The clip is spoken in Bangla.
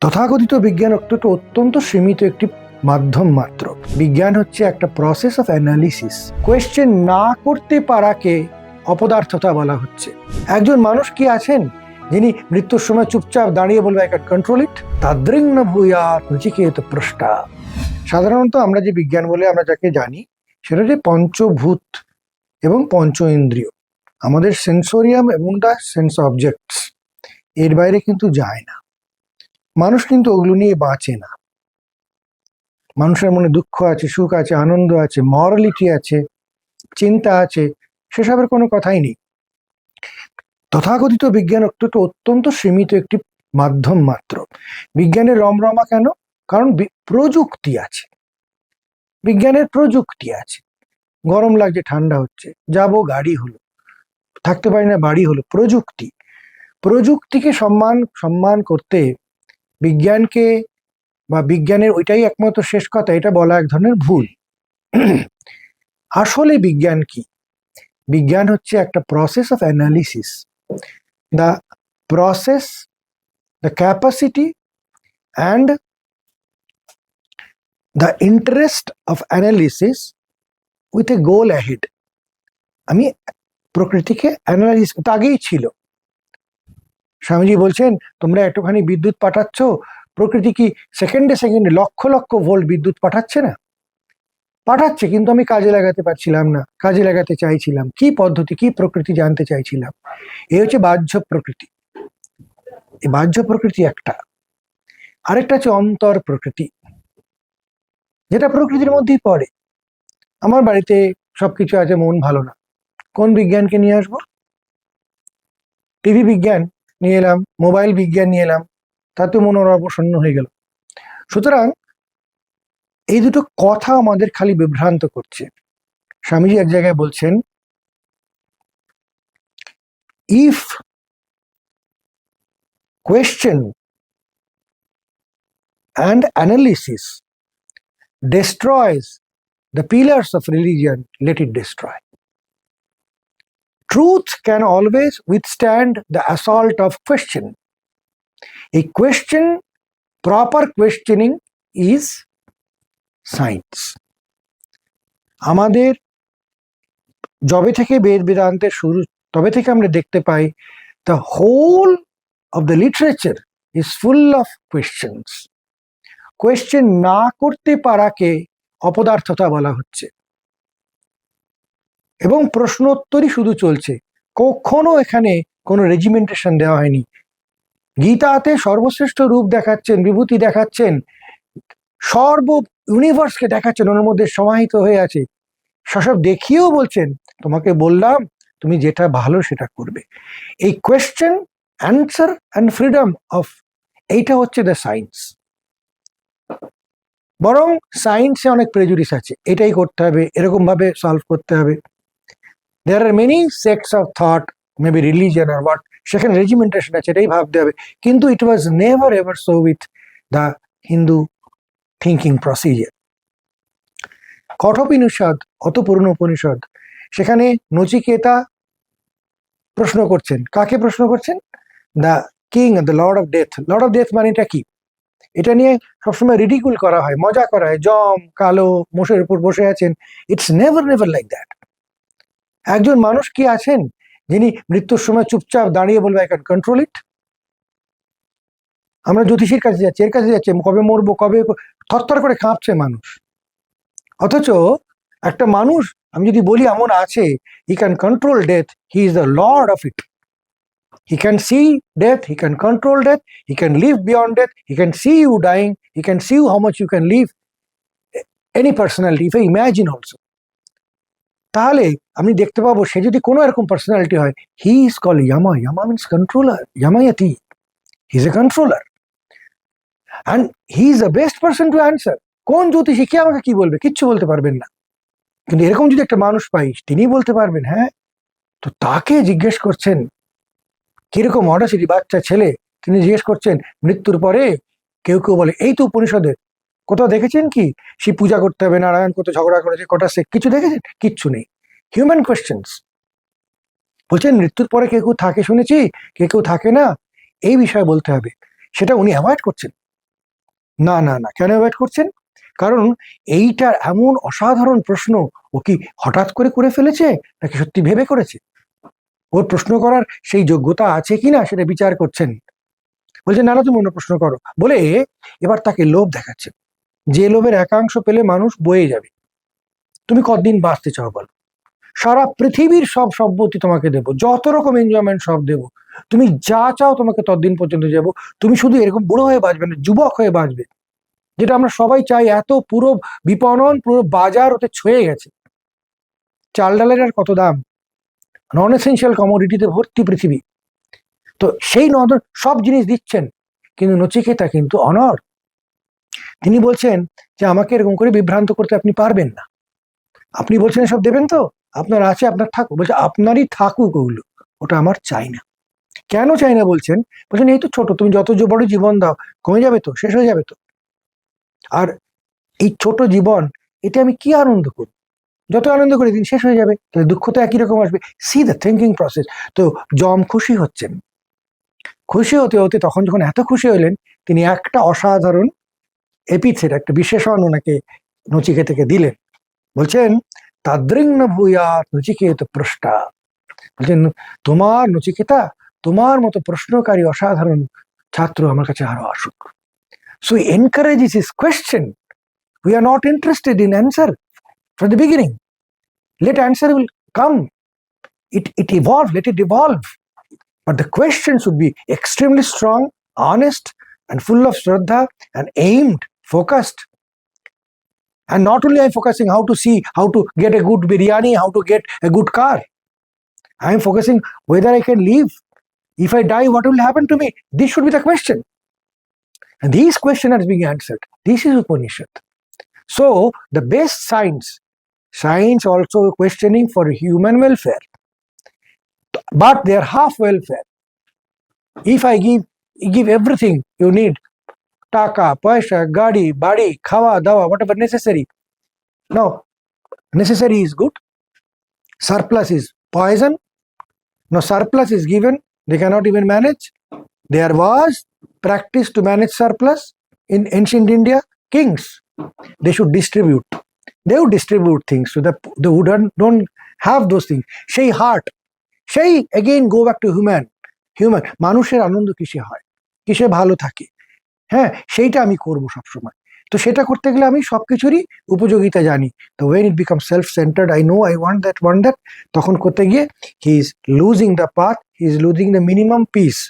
তথাকথিত বিজ্ঞান অত্যন্ত সীমিত একটি মাধ্যম মাত্র। বিজ্ঞান হচ্ছে একটা প্রসেস অফ অ্যানালিসিস। কোয়েশ্চেন না করতে পারাকে অপদার্থতা বলা হচ্ছে। একজন মানুষ কি আছেন যিনি মৃত্যুর সময় চুপচাপ দাঁড়িয়ে বলবে আই ক্যান কন্ট্রোল ইট? তাদৃং ন ভূয়াৎ নচিকেত পৃষ্টা। সাধারণত আমরা যে বিজ্ঞান বলে আমরা যাকে জানি সেটা যে পঞ্চভূত এবং পঞ্চ ইন্দ্রিয়, আমাদের সেন্সোরিয়াম এবং দ্য সেন্স অবজেক্টস, এর বাইরে কিন্তু যায় না। মানুষ কিন্তু ওগুলো নিয়ে বাঁচে না। মানুষের মনে দুঃখ আছে, সুখ আছে, আনন্দ আছে, মরালিটি আছে, চিন্তা আছে, সেসবের কোনো কথাই নেই। তথাকথিত বিজ্ঞান অত্যন্ত সীমিত একটি মাধ্যম মাত্র। বিজ্ঞানের রমরমা কেন? কারণ প্রযুক্তি আছে, বিজ্ঞানের প্রযুক্তি আছে। গরম লাগছে, ঠান্ডা হচ্ছে, যাবো, গাড়ি হলো, থাকতে পারি না, বাড়ি হলো। প্রযুক্তিকে সম্মান করতে বিজ্ঞানকে বা বিজ্ঞানের ওইটাই একমাত্র শেষ কথা, এটা বলা এক ধরনের ভুল। আসলে বিজ্ঞান কি? বিজ্ঞান হচ্ছে একটা process of analysis. The process, the capacity and the interest of analysis with a goal ahead. আমি প্রকৃতিকে অ্যানালাইসিস তো আগেই ছিল। স্বামীজি বলছেন, তোমরা একটুখানি বিদ্যুৎ পাঠাচ্ছ, প্রকৃতি কি সেকেন্ডে সেকেন্ডে লক্ষ লক্ষ ভোল্ট বিদ্যুৎ পাঠাচ্ছে না? পাঠাচ্ছে, কিন্তু আমি কাজে লাগাতে পারছিলাম না, কাজে লাগাতে চাইছিলাম। কি পদ্ধতি, কি প্রকৃতি জানতে চাইছিলাম। এই হচ্ছে বাহ্য প্রকৃতি। এই বাহ্য প্রকৃতি একটা। আরেকটা হচ্ছে অন্তর প্রকৃতি, যেটা প্রকৃতির মধ্যেই পড়ে। আমার বাড়িতে সবকিছু আছে, মন ভালো না, কোন বিজ্ঞানকে নিয়ে আসবো? টিভি বিজ্ঞান নিয়ে এলাম, মোবাইল বিজ্ঞান নিয়ে এলাম, তাতে মন অবসন্ন হয়ে গেল। সুতরাং এই দুটো কথা আমাদের খালি বিভ্রান্ত করছে। স্বামীজি এক জায়গায় বলছেন, if question and analysis destroys the pillars of religion, let it destroy. Truth can always withstand the assault of question. A question, proper questioning is science. আমাদের যবে থেকে বেদ বেদান্তের শুরু, তবে থেকে আমরা দেখতে পাই the whole of the literature is full of questions. Question না করতে পারাকে অপদার্থতা বলা হচ্ছে, এবং প্রশ্নোত্তরই শুধু চলছে। কখনো এখানে কোনো রেজিমেন্টেশন দেওয়া হয়নি। গীতাতে সর্বশ্রেষ্ঠ রূপ দেখাচ্ছেন, বিভূতি দেখাচ্ছেন, সর্ব ইউনিভার্সকে দেখাচ্ছেন, ওর মধ্যে সমাহিত হয়ে আছে। সেসব দেখিয়েও বলছেন, তোমাকে বললাম তুমি যেটা ভালো সেটা করবে। এই question, answer and freedom of, এইটা হচ্ছে দ্য সায়েন্স। বরং সায়েন্সে অনেক প্রেজুডিস আছে, এটাই করতে হবে, এরকম ভাবে সলভ করতে হবে। There are many sects of thought, maybe religion are what, সেখানে রেজিমেন্টেশন আছে, এটাই ভাবতে হবে। কিন্তু it was never ever so with the Hindu thinking procedure. Kathopanishad, অত পুরনো উপনিষদ, সেখানে নচিকেতা প্রশ্ন করছেন। কাকে প্রশ্ন করছেন? The king, the Lord of death. Lord of death মানে এটা কি? এটা নিয়ে সবসময় রিডিকুল করা হয়, মজা করা হয়, জম কালো মোষের উপর বসে আছেন। It's never like that. একজন মানুষ কি আছেন যিনি মৃত্যুর সময় চুপচাপ দাঁড়িয়ে বলবে আই ক্যান কন্ট্রোল ইট? আমরা জ্যোতিষীর কাছে যাচ্ছি, এর কাছে যাচ্ছি, কবে মরবো, কবে, থরথর করে কাঁপছে মানুষ। অথচ একটা মানুষ, আমি যদি বলি এমন আছে, he can control death, he is the Lord of it. He can see death, he can control death, he can live beyond death, he can see you dying, he can see how much you can live. Any personality, if I imagine also. তাহলে আমি দেখতে পাবো সে যদি কোনো এরকম পার্সোনালিটি হয়, he is call Yama. Yama means controller, ইয়ামায়াতি, he is a controller and he is the best person to answer. কোন জ্যোতিষী কে আমাকে কি বলবে? কিচ্ছু বলতে পারবেন না। কিন্তু এরকম যদি একটা মানুষ পাই, তিনি বলতে পারবেন। হ্যাঁ, তো তাকে জিজ্ঞেস করছেন, কিরকম অডাসিটি, বাচ্চা ছেলে, তিনি জিজ্ঞেস করছেন মৃত্যুর পরে। কেউ কেউ বলে, এই তো উপনিষদে, কোথাও দেখেছেন কি সে পূজা করতে হবে, নারায়ণ কত ঝগড়া করেছে, কটা সে কিছু দেখেছেন? কিচ্ছু নেই। Human questions. বলছেন মৃত্যুর পরে কেউ কেউ থাকে শুনেছি, কেউ কেউ থাকে না, এই বিষয়ে বলতে হবে। সেটা উনি অ্যাভয়েড করছেন। না না না, কেন অ্যাভয়েড করছেন? কারণ এইটা এমন অসাধারণ প্রশ্ন, ও কি হঠাৎ করে করে ফেলেছে নাকি সত্যি ভেবে করেছে? ওর প্রশ্ন করার সেই যোগ্যতা আছে কিনা সেটা বিচার করছেন। বলছে না না, তুমি অন্য প্রশ্ন করো বলে এবার তাকে লোভ দেখাচ্ছে, যে লোভের একাংশ পেলে মানুষ বয়ে যাবে। তুমি কতদিন বাঁচতে চাও বলো? সারা পৃথিবীর সব সম্পত্তি তোমাকে দেবো, যত রকম এনজয়মেন্ট সব দেবো, তুমি যা চাও তোমাকে ততদিন পর্যন্ত যাবো। তুমি শুধু এরকম বুড়ো হয়ে বাঁচবে না, যুবক হয়ে বাঁচবে, যেটা আমরা সবাই চাই। এত পুরো বিপণন, পুরো বাজার ওতে ছুঁয়ে গেছে। চাল ডালের আর কত দাম, নন এসেন্সিয়াল কমোডিটিতে ভর্তি পৃথিবী। তো সেই সব জিনিস দিচ্ছেন, কিন্তু নচিকেতা কিন্তু অনর। তিনি বলছেন যে আমাকে এরকম করে বিভ্রান্ত করতে আপনি পারবেন না। আপনি বলছেন সব দেবেন তো, আপনার আছে, আপনার থাকুক। বলছে আপনারই থাকুক ওগুলো, ওটা আমার চাই না। কেন চাই না বলছেন? বলছেন এই তো ছোট, তুমি যত বড় জীবন দাও কমে যাবে তো, শেষ হয়ে যাবে তো। আর এই ছোট জীবন, এতে আমি কি আনন্দ করব? যত আনন্দ করে দিন শেষ হয়ে যাবে, তাহলে দুঃখ তো একই রকম আসবে। C the thinking process. তো যম খুশি হচ্ছেন, খুশি হতে হতে তখন যখন এত খুশি হলেন, তিনি একটা অসাধারণ এপিথেট, একটা বিশেষণ ওনাকে নচিকেতাকে দিলেন। বলছেন তাদৃং ভূয়া নচিকেত পৃষ্ঠা। বলছেন তোমার নচিকেতা, তোমার মতো প্রশ্নকারী অসাধারণ ছাত্র আমার কাছে আরো আসুক। So encourages his question. We are not interested in answer from the beginning. Let answer will come. It evolve, let it evolve. But the question should be extremely strong, honest, and full of shraddha, and aimed, focused. And not only I'm focusing how to see, how to get a good biryani, how to get a good car. I'm focusing whether I can live. If I die, what will happen to me? This should be the question. And these questions are being answered. This is Upanishad. So the best science also questioning for human welfare, but they are half welfare. If I give everything you need, taka, paisa, gadi, badi, khawa, dawa, whatever necessary. No, necessary is good. Surplus is poison. No, surplus is given, they cannot even manage. There was practice to manage surplus in ancient India. Kings, they should distribute. They would distribute things to the who don't have those things. সেই heart, সেই again go back to human. মানুষের আনন্দ কিসে হয়, কিসে ভালো থাকে, হ্যাঁ সেইটা আমি করবো সবসময়। তো সেটা করতে গেলে আমি সবকিছুরই উপযোগিতা জানি। তো when it becomes self-centered, I know I want that, তখন করতে গিয়ে he is losing the path, he is losing the minimum peace.